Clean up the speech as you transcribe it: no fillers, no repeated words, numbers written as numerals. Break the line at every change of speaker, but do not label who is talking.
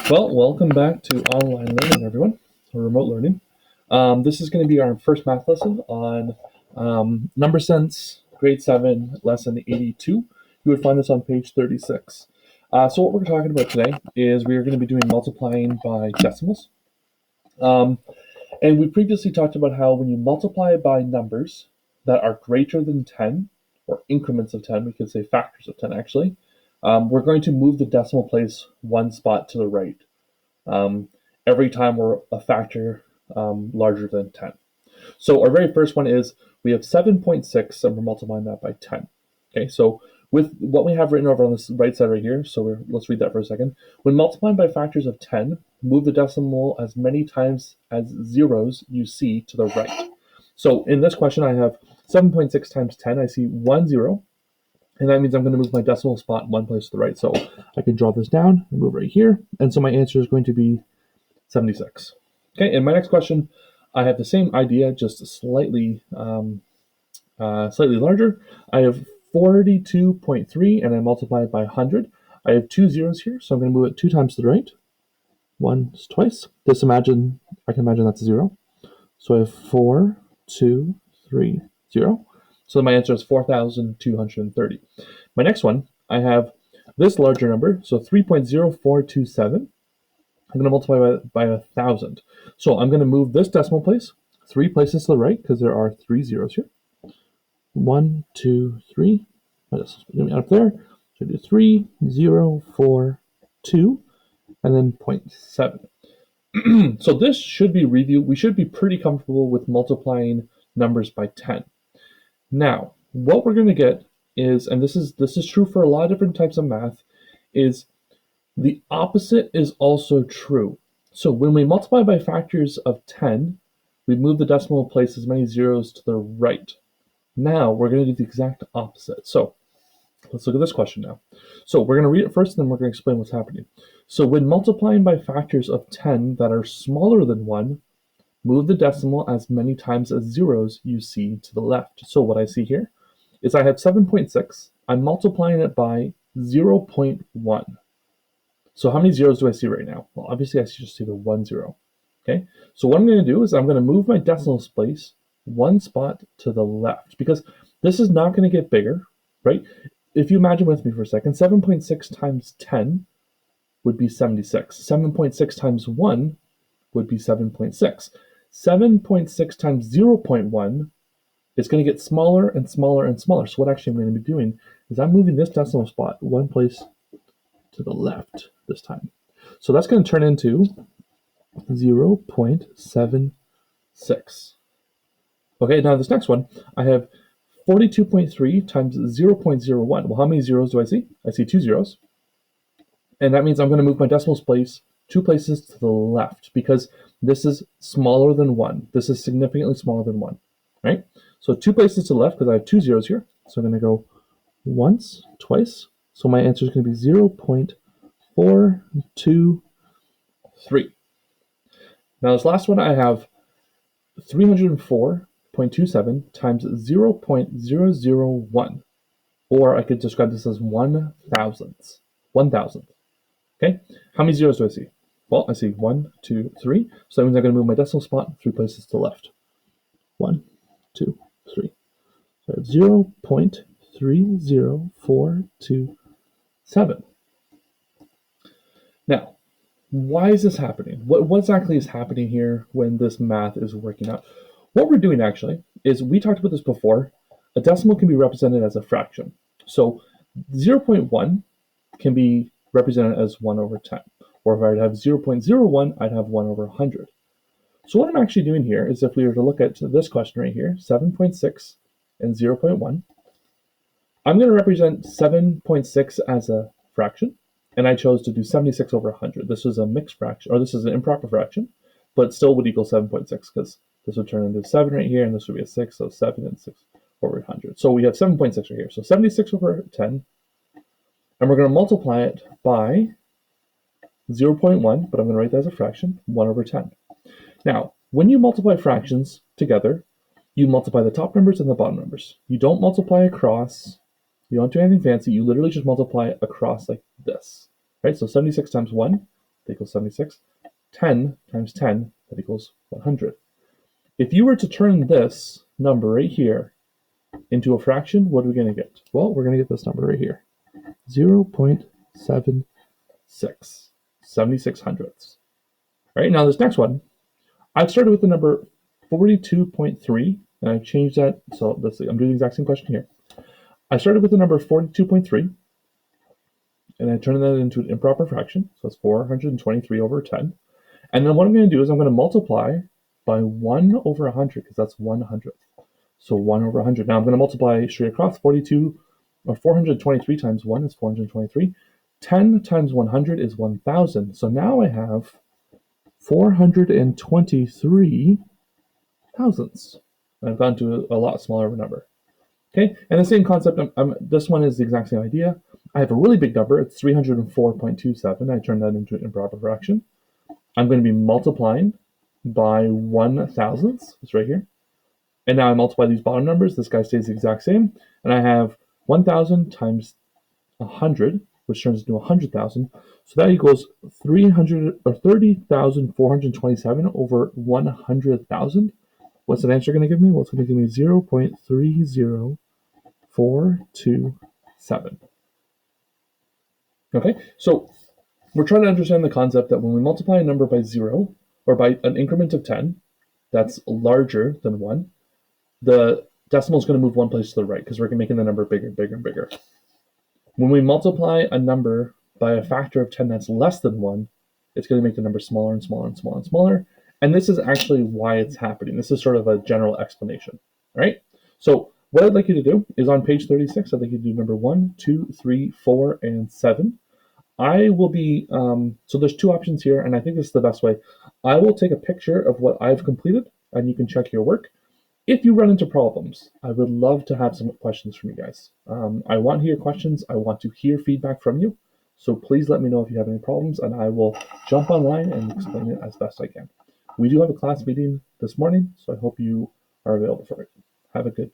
Well, welcome back to online learning, everyone, or remote learning. This is going to be our first math lesson on number sense, grade 7, lesson 82. You would find this on page 36. So what we're talking about today is we are going to be doing multiplying by decimals. And we previously talked about how when you multiply by numbers that are greater than 10, or increments of 10, we could say factors of 10 actually, we're going to move the decimal place one spot to the right every time we're a factor larger than 10. So our very first one is we have 7.6 and we're multiplying that by 10. Okay, so with what we have written over on this right side right here, so let's read that for a second. When multiplying by factors of 10, move the decimal as many times as zeros you see to the right. So in this question, I have 7.6 times 10. I see 1 0, and that means I'm going to move my decimal spot one place to the right. So I can draw this down and move right here, and so my answer is going to be 76. Okay, in my next question, I have the same idea, just slightly larger. I have 42.3, and I multiply it by 100. I have two zeros here, so I'm going to move it two times to the right. Once, twice. I can imagine that's a 0. So I have 4, 2, 3, 0. So my answer is 4,230. My next one, I have this larger number, so 3.0427. I'm going to multiply by 1,000. So I'm going to move this decimal place 3 places to the right because there are 3 zeros here. 1, 2, 3. My decimal's going to be up there. So I do 3, 0, 4, 2, and then 0.7. So this should be review. We should be pretty comfortable with multiplying numbers by 10. Now, what we're going to get is, and this is true for a lot of different types of math, is the opposite is also true. So when we multiply by factors of 10, we move the decimal place as many zeros to the right. Now we're going to do the exact opposite. So let's look at this question now. So we're going to read it first, and then we're going to explain what's happening. So when multiplying by factors of 10 that are smaller than 1, move the decimal as many times as zeros you see to the left. So what I see here is I have 7.6. I'm multiplying it by 0.1. So how many zeros do I see right now? Well, obviously I just see the 1 0. Okay, so what I'm going to do is I'm going to move my decimal place one spot to the left because this is not going to get bigger, right? If you imagine with me for a second, 7.6 times 10 would be 76. 7.6 times 1 would be 7.6. 7.6 times 0.1 is going to get smaller and smaller and smaller. So what actually I'm going to be doing is I'm moving this decimal spot one place to the left this time. So that's going to turn into 0.76. Okay, now this next one, I have 42.3 times 0.01. Well, how many zeros do I see? I see 2 zeros. And that means I'm going to move my decimal place 2 places to the left because this is smaller than 1. This is significantly smaller than 1, right? So 2 places to the left because I have 2 zeros here. So I'm going to go once, twice. So my answer is going to be 0.423. Now this last one I have 304.27 times 0.001. Or I could describe this as 1,000. 1,000. Okay, how many zeros do I see? Well, I see 1, 2, 3. So that means I'm going to move my decimal spot 3 places to the left. 1, 2, 3. So I have 0.30427. Now, why is this happening? What exactly is happening here when this math is working out? What we're doing actually is, we talked about this before, a decimal can be represented as a fraction. So 0.1 can be represented as 1 over 10. Or if I would have 0.01, I'd have 1 over 100. So what I'm actually doing here is, if we were to look at this question right here, 7.6 and 0.1, I'm going to represent 7.6 as a fraction, and I chose to do 76 over 100. This is a mixed fraction, or this is an improper fraction, but it still would equal 7.6 because this would turn into 7 right here, and this would be a 6, so 7 and 6 over 100. So we have 7.6 right here. So 76 over 10, and we're going to multiply it by 0.1, but I'm going to write that as a fraction, 1 over 10. Now, when you multiply fractions together, you multiply the top numbers and the bottom numbers. You don't multiply across. You don't do anything fancy. You literally just multiply across like this, right? So 76 times 1, that equals 76. 10 times 10, that equals 100. If you were to turn this number right here into a fraction, what are we going to get? Well, we're going to get this number right here, 0.76, 76 hundredths. All right, now this next one, I've started with the number 42.3, and I've changed that, so I'm doing the exact same question here. I started with the number 42.3, and I turned that into an improper fraction, so it's 423 over 10. And then what I'm going to do is I'm going to multiply by 1 over 100, because that's 100th. So 1 over 100. Now I'm going to multiply straight across. 423 times 1 is 423. 10 times 100 is 1,000. So now I have 423 thousandths. I've gone to a lot smaller number. Okay, and the same concept, this one is the exact same idea. I have a really big number, it's 304.27. I turn that into an improper fraction. I'm going to be multiplying by 1,000ths, it's right here. And now I multiply these bottom numbers, this guy stays the exact same, and I have 1,000 times 100, which turns into 100,000. So that equals 30,427 over 100,000. What's that answer going to give me? Well, it's going to give me 0.30427. Okay, so we're trying to understand the concept that when we multiply a number by 0, or by an increment of 10, that's larger than 1, the decimal is going to move one place to the right, because we're making the number bigger, bigger, and bigger. When we multiply a number by a factor of 10 that's less than 1, it's going to make the number smaller and smaller and smaller and smaller. And this is actually why it's happening. This is sort of a general explanation. All right? So what I'd like you to do is on page 36, I'd like you to do number 1, 2, 3, 4, and 7. I will be, so there's two options here, and I think this is the best way. I will take a picture of what I've completed, and you can check your work. If you run into problems, I would love to have some questions from you guys. I want to hear questions. I want to hear feedback from you. So please let me know if you have any problems, and I will jump online and explain it as best I can. We do have a class meeting this morning, so I hope you are available for it. Have a good